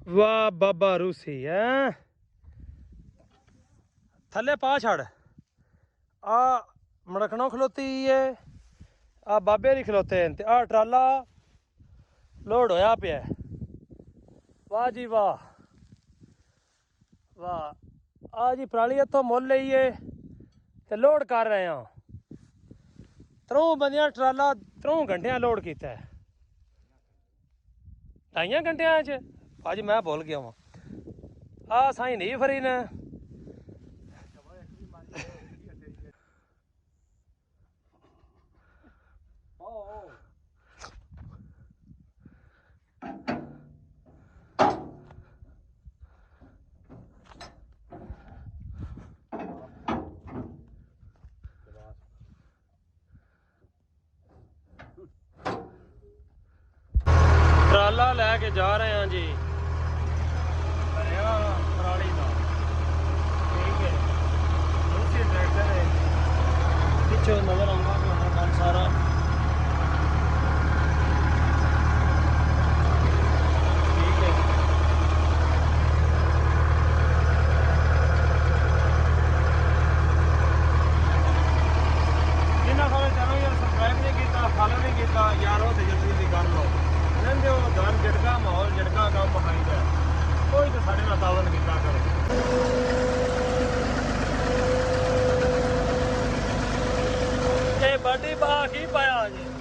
वाह बाबा रूसी है थले पा छड़ आ मड़कनों खलोती है आ बाबे नहीं खलोते हैं आ ट्राला लोड होया पिया वाह जी वाह वाह आ जी पराली इतों मुल लईए ते लोड कर रहे हैं 3 बंदियां ट्राला 3 घंटिया लोड किया है 2.5 घंटिया च भाजी मैं भुल गया वहाँ आ साई नहीं फरी ने ट्राला लैके जा रहे हैं जी पराली का ठीक है दूसरी ट्रैक्टर है पिछों नजर आऊंगा काम सारा ठीक है जिन्हें सारे चैनल यार सब्सक्राइब नहीं किया फॉलो नहीं किया यार वो जल्दी कर लो जो धन झटका माहौल झटका काम बखाईदा कोई तो साढ़े नाल तावन किया करे ये बाडी बा की पाया जी